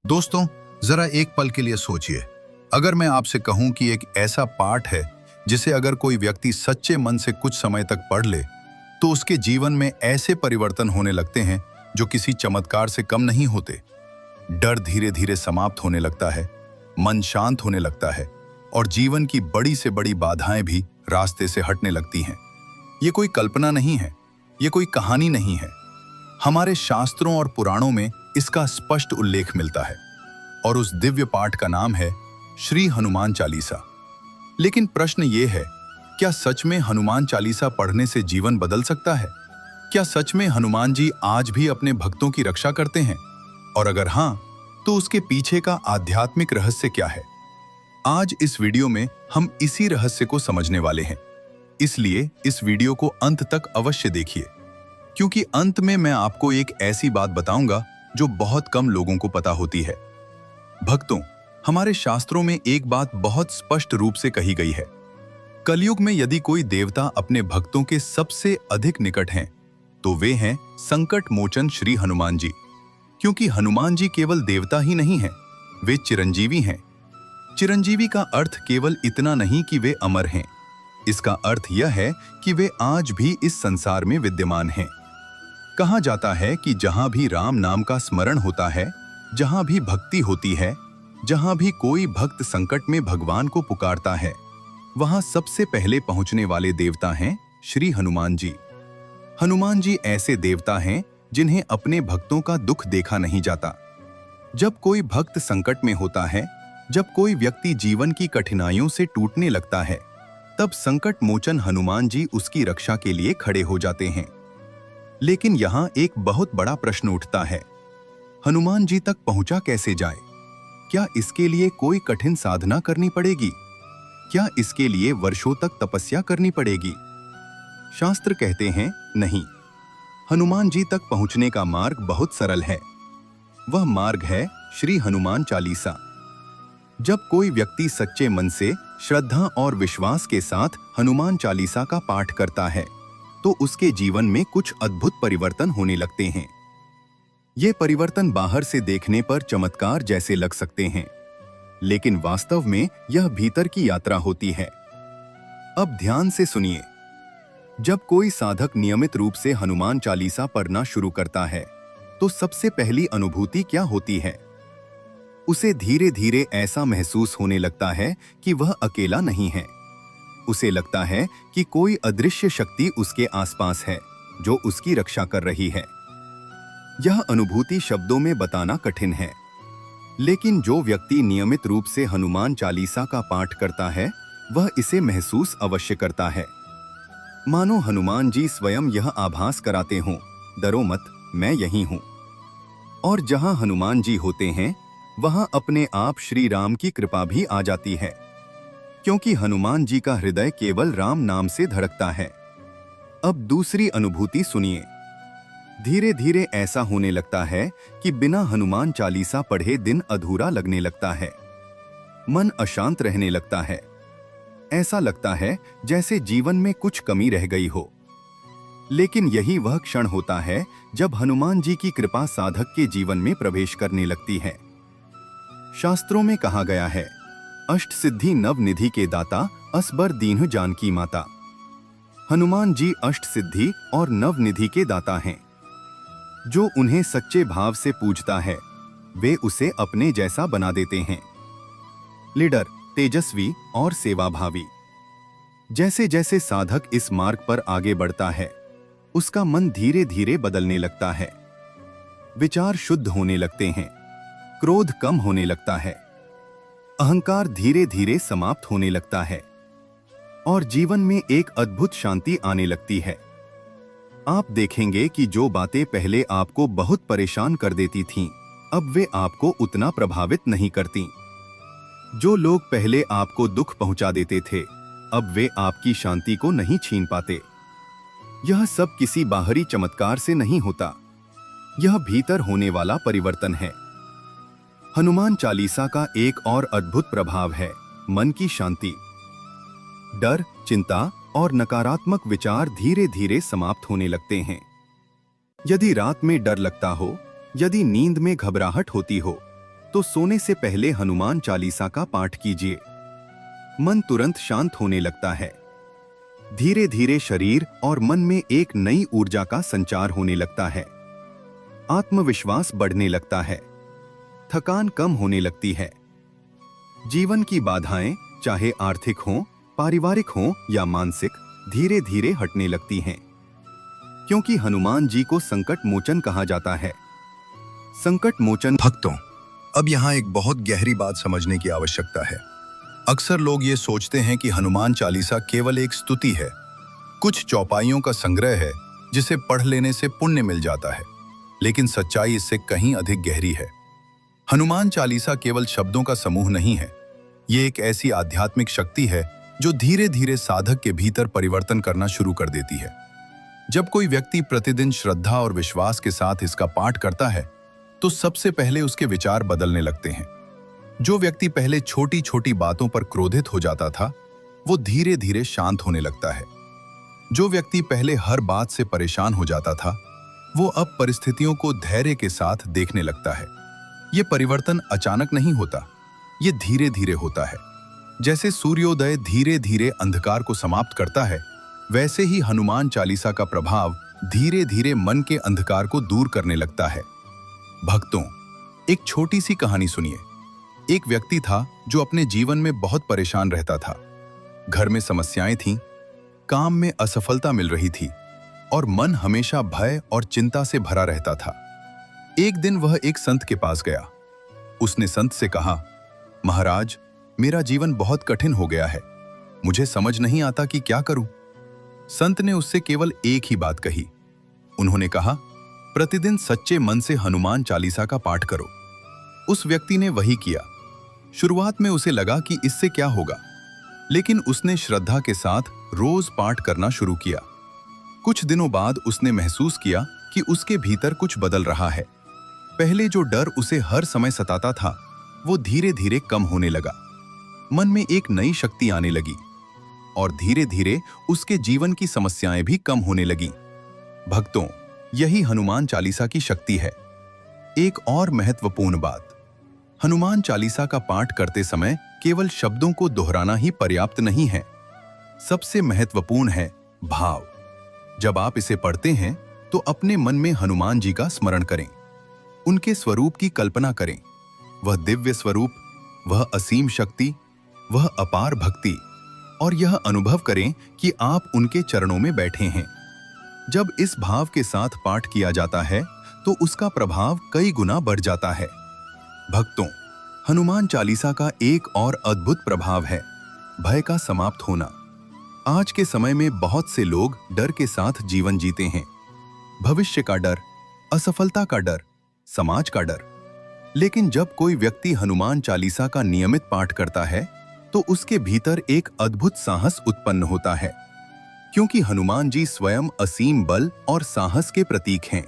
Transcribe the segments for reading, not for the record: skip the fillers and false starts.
दोस्तों, जरा एक पल के लिए सोचिए। अगर मैं आपसे कहूं कि एक ऐसा पाठ है जिसे अगर कोई व्यक्ति सच्चे मन से कुछ समय तक पढ़ ले तो उसके जीवन में ऐसे परिवर्तन होने लगते हैं जो किसी चमत्कार से कम नहीं होते। डर धीरे धीरे समाप्त होने लगता है, मन शांत होने लगता है और जीवन की बड़ी से बड़ी बाधाएं भी रास्ते से हटने लगती हैं। ये कोई कल्पना नहीं है, ये कोई कहानी नहीं है। हमारे शास्त्रों और पुराणों में इसका स्पष्ट उल्लेख मिलता है और उस दिव्य पाठ का नाम है श्री हनुमान चालीसा। लेकिन प्रश्न ये है, क्या सच में हनुमान चालीसा पढ़ने से जीवन बदल सकता है? क्या सच में हनुमान जी आज भी अपने भक्तों की रक्षा करते हैं? और अगर हां, तो उसके पीछे का आध्यात्मिक रहस्य क्या है? आज इस वीडियो में हम इसी रहस्य को समझने वाले हैं। इसलिए इस वीडियो को अंत तक अवश्य देखिए, क्योंकि अंत में मैं आपको एक ऐसी बात बताऊंगा जो बहुत कम लोगों को पता होती है। भक्तों, हमारे शास्त्रों में एक बात बहुत स्पष्ट रूप से कही गई है। कलयुग में यदि कोई देवता अपने भक्तों के सबसे अधिक निकट हैं, तो वे हैं संकट मोचन श्री हनुमान जी। क्योंकि हनुमान जी केवल देवता ही नहीं हैं, वे चिरंजीवी हैं। चिरंजीवी का अर्थ केवल इतना नहीं कि वे अमर हैं, इसका अर्थ यह है कि वे आज भी इस संसार में विद्यमान हैं। कहा जाता है कि जहां भी राम नाम का स्मरण होता है, जहां भी भक्ति होती है, जहां भी कोई भक्त संकट में भगवान को पुकारता है, वहां सबसे पहले पहुंचने वाले देवता हैं श्री हनुमान जी। हनुमान जी ऐसे देवता हैं जिन्हें अपने भक्तों का दुख देखा नहीं जाता। जब कोई भक्त संकट में होता है, जब कोई व्यक्ति जीवन की कठिनाइयों से टूटने लगता है, तब संकट मोचन हनुमान जी उसकी रक्षा के लिए खड़े हो जाते हैं। लेकिन यहां एक बहुत बड़ा प्रश्न उठता है, हनुमान जी तक पहुंचा कैसे जाए? क्या इसके लिए कोई कठिन साधना करनी पड़ेगी? क्या इसके लिए वर्षों तक तपस्या करनी पड़ेगी? शास्त्र कहते हैं नहीं, हनुमान जी तक पहुंचने का मार्ग बहुत सरल है। वह मार्ग है श्री हनुमान चालीसा। जब कोई व्यक्ति सच्चे मन से, श्रद्धा और विश्वास के साथ हनुमान चालीसा का पाठ करता है, तो उसके जीवन में कुछ अद्भुत परिवर्तन होने लगते हैं। ये परिवर्तन बाहर से देखने पर चमत्कार जैसे लग सकते हैं, लेकिन वास्तव में यह भीतर की यात्रा होती है। अब ध्यान से सुनिए। जब कोई साधक नियमित रूप से हनुमान चालीसा पढ़ना शुरू करता है, तो सबसे पहली अनुभूति क्या होती है? उसे धीरे धीरे ऐसा महसूस होने लगता है कि वह अकेला नहीं है। उसे लगता है कि कोई अदृश्य शक्ति उसके आसपास है जो उसकी रक्षा कर रही है। यह अनुभूति शब्दों में बताना कठिन है, लेकिन जो व्यक्ति नियमित रूप से हनुमान चालीसा का पाठ करता है, वह इसे महसूस अवश्य करता है। मानो हनुमान जी स्वयं यह आभास कराते हों, डरो मत, मैं यहीं हूं। और जहां हनुमान जी होते हैं, वहां अपने आप श्री राम की कृपा भी आ जाती है, क्योंकि हनुमान जी का हृदय केवल राम नाम से धड़कता है। अब दूसरी अनुभूति सुनिए। धीरे धीरे ऐसा होने लगता है कि बिना हनुमान चालीसा पढ़े दिन अधूरा लगने लगता है। मन अशांत रहने लगता है। ऐसा लगता है जैसे जीवन में कुछ कमी रह गई हो। लेकिन यही वह क्षण होता है जब हनुमान जी की कृपा साधक के जीवन में प्रवेश करने लगती है। शास्त्रों में कहा गया है, अष्ट सिद्धि नव निधि के दाता, असबर दीन्ह जानकी माता। हनुमान जी अष्ट सिद्धि और नव निधि के दाता हैं। जो उन्हें सच्चे भाव से पूजता है, वे उसे अपने जैसा बना देते हैं। लीडर, तेजस्वी और सेवाभावी। जैसे जैसे साधक इस मार्ग पर आगे बढ़ता है, उसका मन धीरे धीरे बदलने लगता है। विचार शुद्ध होने लगते हैं, क्रोध कम होने लगता है, अहंकार धीरे धीरे समाप्त होने लगता है और जीवन में एक अद्भुत शांति आने लगती है। आप देखेंगे कि जो बातें पहले आपको बहुत परेशान कर देती थीं, अब वे आपको उतना प्रभावित नहीं करती। जो लोग पहले आपको दुख पहुंचा देते थे, अब वे आपकी शांति को नहीं छीन पाते। यह सब किसी बाहरी चमत्कार से नहीं होता, यह भीतर होने वाला परिवर्तन है। हनुमान चालीसा का एक और अद्भुत प्रभाव है मन की शांति। डर, चिंता और नकारात्मक विचार धीरे धीरे समाप्त होने लगते हैं। यदि रात में डर लगता हो, यदि नींद में घबराहट होती हो, तो सोने से पहले हनुमान चालीसा का पाठ कीजिए। मन तुरंत शांत होने लगता है। धीरे धीरे शरीर और मन में एक नई ऊर्जा का संचार होने लगता है। आत्मविश्वास बढ़ने लगता है। थकान कम होने लगती है। जीवन की बाधाएं, चाहे आर्थिक हों, पारिवारिक हों या मानसिक, धीरे धीरे हटने लगती हैं। क्योंकि हनुमान जी को संकट मोचन कहा जाता है। संकट मोचन। भक्तों, अब यहाँ एक बहुत गहरी बात समझने की आवश्यकता है। अक्सर लोग ये सोचते हैं कि हनुमान चालीसा केवल एक स्तुति है, कुछ चौपाइयों का संग्रह है जिसे पढ़ लेने से पुण्य मिल जाता है। लेकिन सच्चाई इससे कहीं अधिक गहरी है। हनुमान चालीसा केवल शब्दों का समूह नहीं है। ये एक ऐसी आध्यात्मिक शक्ति है जो धीरे धीरे साधक के भीतर परिवर्तन करना शुरू कर देती है। जब कोई व्यक्ति प्रतिदिन श्रद्धा और विश्वास के साथ इसका पाठ करता है तो सबसे पहले उसके विचार बदलने लगते हैं। जो व्यक्ति पहले छोटी छोटी बातों पर क्रोधित हो जाता था, वो धीरे धीरे शांत होने लगता है। जो व्यक्ति पहले हर बात से परेशान हो जाता था, वो अब परिस्थितियों को धैर्य के साथ देखने लगता है। ये परिवर्तन अचानक नहीं होता, ये धीरे धीरे होता है। जैसे सूर्योदय धीरे धीरे अंधकार को समाप्त करता है, वैसे ही हनुमान चालीसा का प्रभाव धीरे धीरे मन के अंधकार को दूर करने लगता है। भक्तों, एक छोटी सी कहानी सुनिए। एक व्यक्ति था जो अपने जीवन में बहुत परेशान रहता था। घर में समस्याएं थीं, काम में असफलता मिल रही थी और मन हमेशा भय और चिंता से भरा रहता था। एक दिन वह एक संत के पास गया। उसने संत से कहा, महाराज, मेरा जीवन बहुत कठिन हो गया है, मुझे समझ नहीं आता कि क्या करूं। संत ने उससे केवल एक ही बात कही। उन्होंने कहा, प्रतिदिन सच्चे मन से हनुमान चालीसा का पाठ करो। उस व्यक्ति ने वही किया। शुरुआत में उसे लगा कि इससे क्या होगा, लेकिन उसने श्रद्धा के साथ रोज पाठ करना शुरू किया। कुछ दिनों बाद उसने महसूस किया कि उसके भीतर कुछ बदल रहा है। पहले जो डर उसे हर समय सताता था, वो धीरे धीरे कम होने लगा। मन में एक नई शक्ति आने लगी और धीरे धीरे उसके जीवन की समस्याएं भी कम होने लगी। भक्तों, यही हनुमान चालीसा की शक्ति है। एक और महत्वपूर्ण बात, हनुमान चालीसा का पाठ करते समय केवल शब्दों को दोहराना ही पर्याप्त नहीं है। सबसे महत्वपूर्ण है भाव। जब आप इसे पढ़ते हैं तो अपने मन में हनुमान जी का स्मरण करें, उनके स्वरूप की कल्पना करें। वह दिव्य स्वरूप, वह असीम शक्ति, वह अपार भक्ति, और यह अनुभव करें कि आप उनके चरणों में बैठे हैं। जब इस भाव के साथ पाठ किया जाता है तो उसका प्रभाव कई गुना बढ़ जाता है। भक्तों, हनुमान चालीसा का एक और अद्भुत प्रभाव है भय का समाप्त होना। आज के समय में बहुत से लोग डर के साथ जीवन जीते हैं। भविष्य का डर, असफलता का डर, समाज का डर। लेकिन जब कोई व्यक्ति हनुमान चालीसा का नियमित पाठ करता है तो उसके भीतर एक अद्भुत साहस उत्पन्न होता है, क्योंकि हनुमान जी स्वयं असीम बल और साहस के प्रतीक हैं।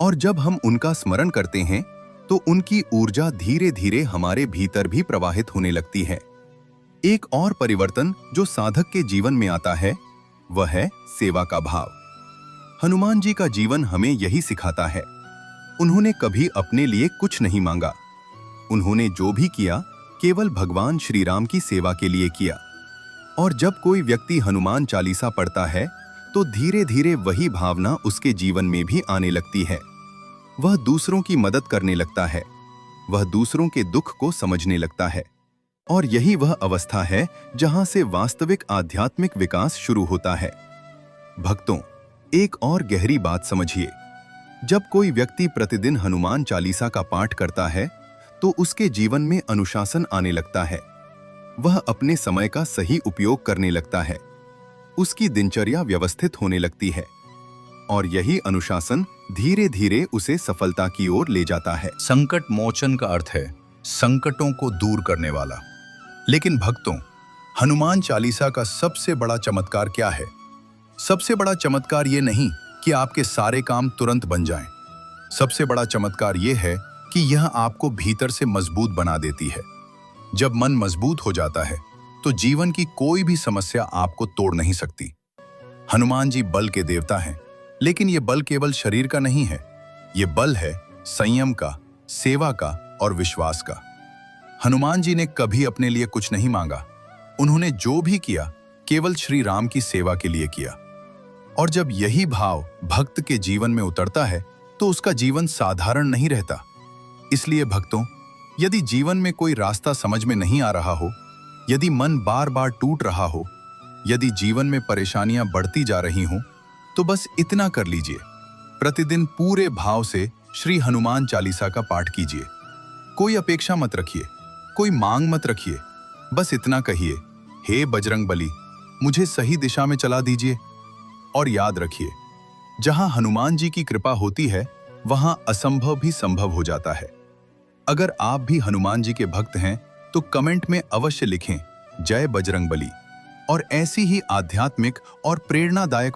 और जब हम उनका स्मरण करते हैं तो उनकी ऊर्जा धीरे धीरे हमारे भीतर भी प्रवाहित होने लगती है। एक और परिवर्तन जो साधक के जीवन में आता है, वह है सेवा का भाव। हनुमान जी का जीवन हमें यही सिखाता है। उन्होंने कभी अपने लिए कुछ नहीं मांगा। उन्होंने जो भी किया केवल भगवान श्री राम की सेवा के लिए किया। और जब कोई व्यक्ति हनुमान चालीसा पढ़ता है तो धीरे धीरे वही भावना उसके जीवन में भी आने लगती है। वह दूसरों की मदद करने लगता है, वह दूसरों के दुख को समझने लगता है। और यही वह अवस्था है जहां से वास्तविक आध्यात्मिक विकास शुरू होता है। भक्तों, एक और गहरी बात समझिए। जब कोई व्यक्ति प्रतिदिन हनुमान चालीसा का पाठ करता है तो उसके जीवन में अनुशासन आने लगता है। वह अपने समय का सही उपयोग करने लगता है। उसकी दिनचर्या व्यवस्थित होने लगती है और यही अनुशासन धीरे धीरे उसे सफलता की ओर ले जाता है। संकट मोचन का अर्थ है संकटों को दूर करने वाला। लेकिन भक्तों, हनुमान चालीसा का सबसे बड़ा चमत्कार क्या है? सबसे बड़ा चमत्कार ये नहीं कि आपके सारे काम तुरंत बन जाएं। सबसे बड़ा चमत्कार ये है कि यह आपको भीतर से मजबूत बना देती है। जब मन मजबूत हो जाता है तो जीवन की कोई भी समस्या आपको तोड़ नहीं सकती। हनुमान जी बल के देवता हैं, लेकिन ये बल केवल शरीर का नहीं है। ये बल है संयम का, सेवा का और विश्वास का। हनुमान जी ने कभी अपने लिए कुछ नहीं मांगा। उन्होंने जो भी किया केवल श्री राम की सेवा के लिए किया। और जब यही भाव भक्त के जीवन में उतरता है तो उसका जीवन साधारण नहीं रहता। इसलिए भक्तों, यदि जीवन में कोई रास्ता समझ में नहीं आ रहा हो, यदि मन बार बार टूट रहा हो, यदि जीवन में परेशानियां बढ़ती जा रही हों, तो बस इतना कर लीजिए, प्रतिदिन पूरे भाव से श्री हनुमान चालीसा का पाठ कीजिए। कोई अपेक्षा मत रखिए, कोई मांग मत रखिए, बस इतना कहिए, हे बजरंग बली, मुझे सही दिशा में चला दीजिए। और याद रखिए, जहां हनुमान जी की कृपा होती है वहां असंभव भी संभव हो जाता है। अगर आप भी हनुमान जी के भक्त हैं तो कमेंट में अवश्य लिखें जय बजरंग बली। और ऐसी ही आध्यात्मिक और प्रेरणादायक